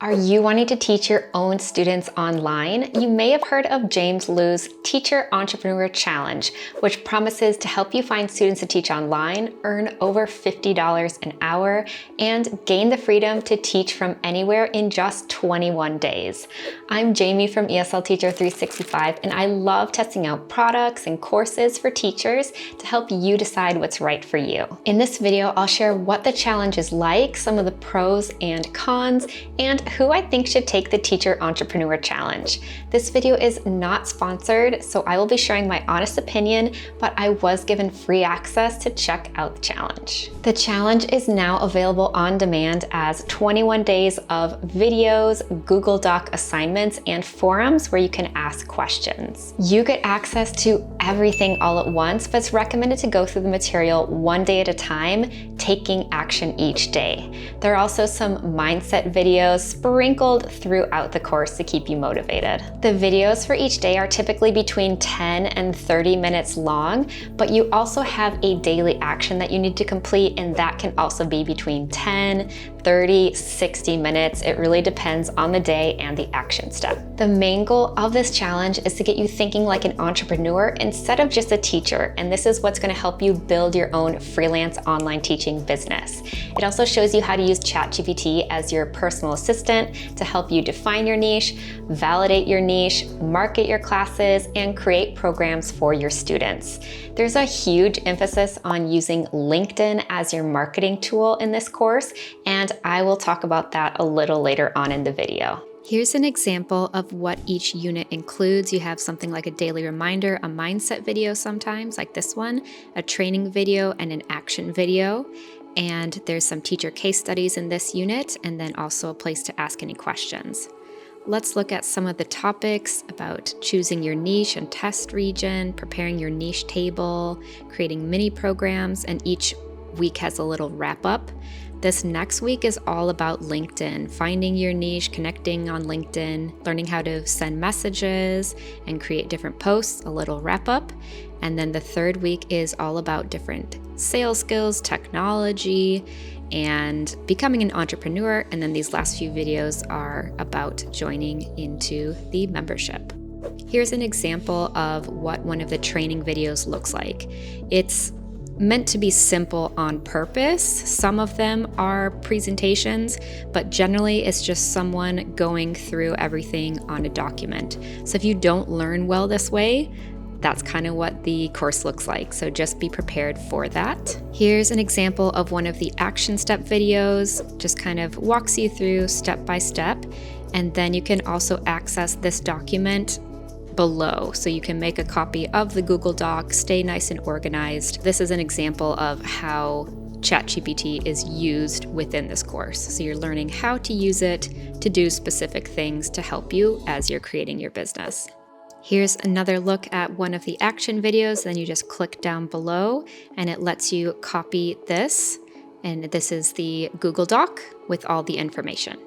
Are you wanting to teach your own students online? You may have heard of James Liu's Teacher Entrepreneur Challenge, which promises to help you find students to teach online, earn over $50 an hour, and gain the freedom to teach from anywhere in just 21 days. I'm Jamie from ESL Teacher 365, and I love testing out products and courses for teachers to help you decide what's right for you. In this video, I'll share what the challenge is like, some of the pros and cons, and who I think should take the Teacher Entrepreneur Challenge. This video is not sponsored, so I will be sharing my honest opinion, but I was given free access to check out the challenge. The challenge is now available on demand as 21 days of videos, Google Doc assignments, and forums where you can ask questions. You get access to everything all at once, but it's recommended to go through the material one day at a time, taking action each day. There are also some mindset videos sprinkled throughout the course to keep you motivated. The videos for each day are typically between 10 and 30 minutes long, but you also have a daily action that you need to complete, and that can also be between 10, 30, 60 minutes. It really depends on the day and the action step. The main goal of this challenge is to get you thinking like an entrepreneur instead of just a teacher, and this is what's going to help you build your own freelance online teaching business. It also shows you how to use ChatGPT as your personal assistant to help you define your niche, validate your niche, market your classes, and create programs for your students. There's a huge emphasis on using LinkedIn as your marketing tool in this course, and I will talk about that a little later on in the video. Here's an example of what each unit includes. You have something like a daily reminder, a mindset video sometimes, like this one, a training video, and an action video. And there's some teacher case studies in this unit, and then also a place to ask any questions. Let's look at some of the topics about choosing your niche and test region, preparing your niche table, creating mini programs, and each week has a little wrap up. This next week is all about LinkedIn, finding your niche, connecting on LinkedIn, learning how to send messages and create different posts, a little wrap up. And then the third week is all about different sales skills, technology, and becoming an entrepreneur. And then these last few videos are about joining into the membership. Here's an example of what one of the training videos looks like. It's meant to be simple on purpose. Some of them are presentations, but generally it's just someone going through everything on a document. So if you don't learn well this way, that's kind of what the course looks like. So just be prepared for that. Here's an example of one of the action step videos, just kind of walks you through step by step. And then you can also access this document below. So you can make a copy of the Google Doc, stay nice and organized. This is an example of how ChatGPT is used within this course. So you're learning how to use it to do specific things to help you as you're creating your business. Here's another look at one of the action videos. Then you just click down below and it lets you copy this. And this is the Google Doc with all the information.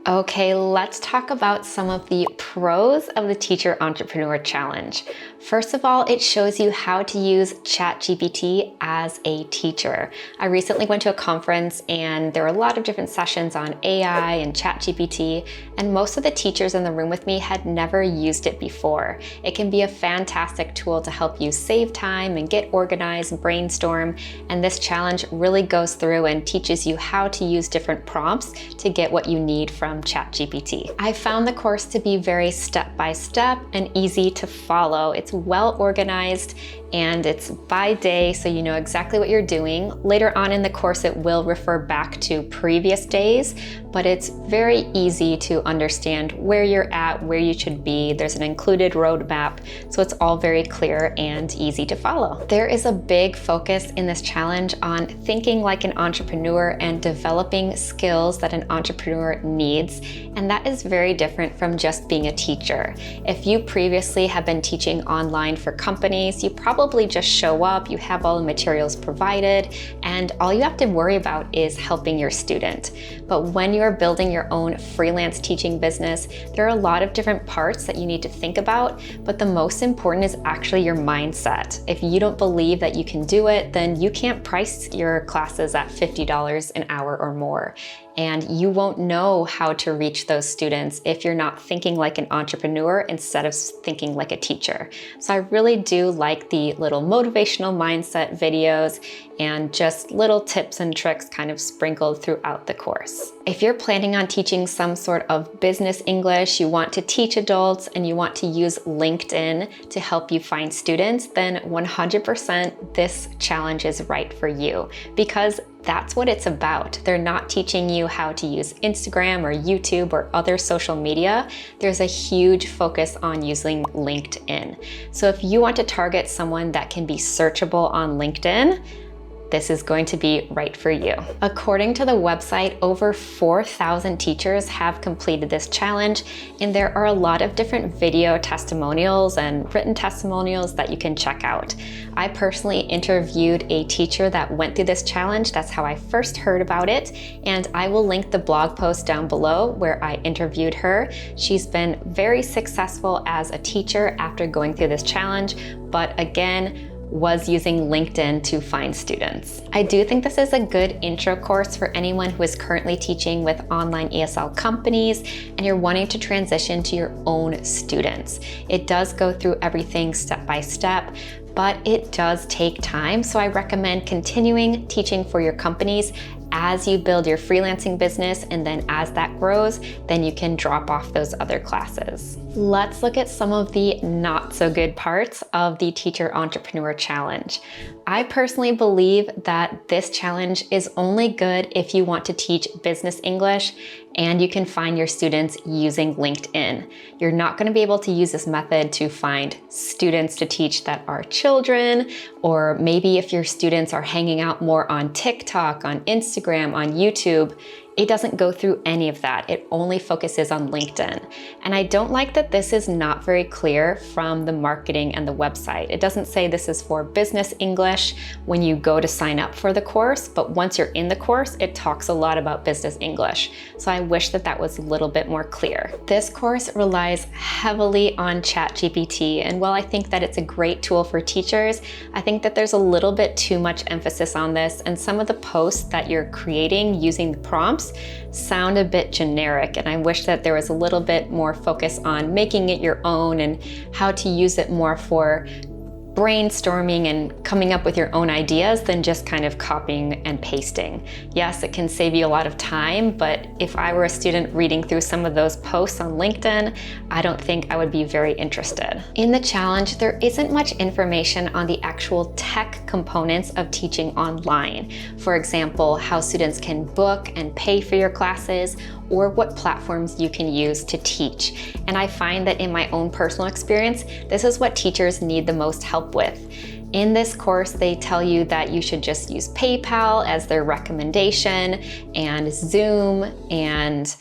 Okay, let's talk about some of the pros of the Teacher Entrepreneur Challenge. First of all, it shows you how to use ChatGPT as a teacher. I recently went to a conference and there were a lot of different sessions on AI and ChatGPT, and most of the teachers in the room with me had never used it before. It can be a fantastic tool to help you save time and get organized, brainstorm, and this challenge really goes through and teaches you how to use different prompts to get what you need from ChatGPT. I found the course to be very step-by-step and easy to follow. It's well organized and it's by day, so you know exactly what you're doing. Later on in the course, it will refer back to previous days, but it's very easy to understand where you're at, where you should be. There's an included roadmap, so it's all very clear and easy to follow. There is a big focus in this challenge on thinking like an entrepreneur and developing skills that an entrepreneur needs, and that is very different from just being a teacher. If you previously have been teaching online for companies, you probably just show up, you have all the materials provided, and all you have to worry about is helping your student. But when you're building your own freelance teaching business, there are a lot of different parts that you need to think about, but the most important is actually your mindset. If you don't believe that you can do it, then you can't price your classes at $50 an hour or more. and you won't know how to reach those students if you're not thinking like an entrepreneur instead of thinking like a teacher. So I really do like the little motivational mindset videos and just little tips and tricks kind of sprinkled throughout the course. If you're planning on teaching some sort of business English, you want to teach adults, and you want to use LinkedIn to help you find students, then 100% this challenge is right for you, because that's what it's about. They're not teaching you how to use Instagram or YouTube or other social media. There's a huge focus on using LinkedIn. So if you want to target someone that can be searchable on LinkedIn, this is going to be right for you. According to the website, over 4,000 teachers have completed this challenge, and there are a lot of different video testimonials and written testimonials that you can check out. I personally interviewed a teacher that went through this challenge. That's how I first heard about it, and I will link the blog post down below where I interviewed her. She's been very successful as a teacher after going through this challenge, but again, was using LinkedIn to find students. I do think this is a good intro course for anyone who is currently teaching with online ESL companies and you're wanting to transition to your own students. It does go through everything step by step, but it does take time. So I recommend continuing teaching for your companies as you build your freelancing business, and then as that grows, then you can drop off those other classes. Let's look at some of the not so good parts of the Teacher Entrepreneur Challenge. I personally believe that this challenge is only good if you want to teach business English and you can find your students using LinkedIn. You're not going to be able to use this method to find students to teach that are children, or maybe if your students are hanging out more on TikTok, on Instagram, on YouTube. It doesn't go through any of that. It only focuses on LinkedIn. And I don't like that this is not very clear from the marketing and the website. It doesn't say this is for business English when you go to sign up for the course, but once you're in the course, it talks a lot about business English. So I wish that that was a little bit more clear. This course relies heavily on ChatGPT, and while I think that it's a great tool for teachers, I think that there's a little bit too much emphasis on this, and some of the posts that you're creating using the prompts sound a bit generic, and I wish that there was a little bit more focus on making it your own and how to use it more for brainstorming and coming up with your own ideas than just kind of copying and pasting. Yes, it can save you a lot of time, but if I were a student reading through some of those posts on LinkedIn, I don't think I would be very interested. In the challenge, there isn't much information on the actual tech components of teaching online. For example, how students can book and pay for your classes, or what platforms you can use to teach. And I find that in my own personal experience, this is what teachers need the most help with. In this course, they tell you that you should just use PayPal as their recommendation, and Zoom, and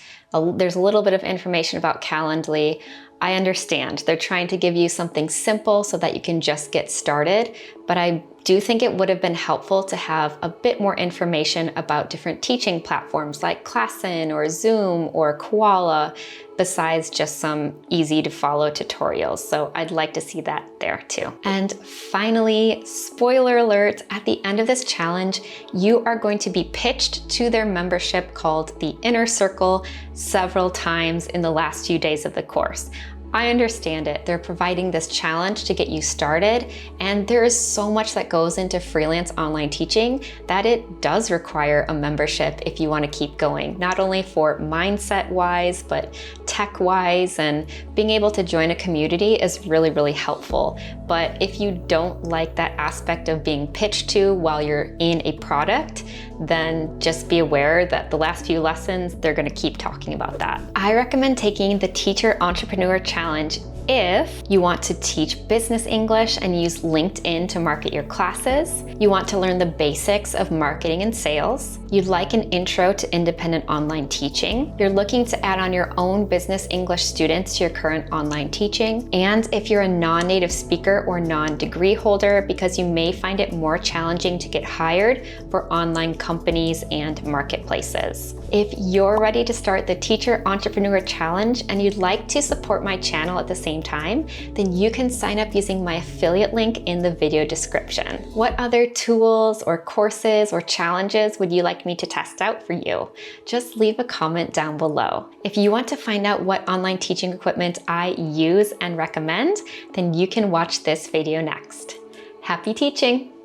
there's a little bit of information about Calendly. I understand they're trying to give you something simple so that you can just get started, but I do think it would have been helpful to have a bit more information about different teaching platforms like Classin or Zoom or Koala, besides just some easy to follow tutorials. So I'd like to see that there too. And finally, spoiler alert, at the end of this challenge, you are going to be pitched to their membership called the Inner Circle several times in the last few days of the course. I understand it. They're providing this challenge to get you started, and there is so much that goes into freelance online teaching that it does require a membership if you want to keep going, not only for mindset-wise, but tech-wise, and being able to join a community is really, really helpful. But if you don't like that aspect of being pitched to while you're in a product, then just be aware that the last few lessons, they're going to keep talking about that. I recommend taking the Teacher Entrepreneur Challenge if you want to teach business English and use LinkedIn to market your classes, you want to learn the basics of marketing and sales, you'd like an intro to independent online teaching, you're looking to add on your own business business English students to your current online teaching, and if you're a non-native speaker or non-degree holder, because you may find it more challenging to get hired for online companies and marketplaces. If you're ready to start the Teacher Entrepreneur Challenge and you'd like to support my channel at the same time, then you can sign up using my affiliate link in the video description. What other tools or courses or challenges would you like me to test out for you? Just leave a comment down below. If you want to find out what online teaching equipment I use and recommend, then you can watch this video next. Happy teaching!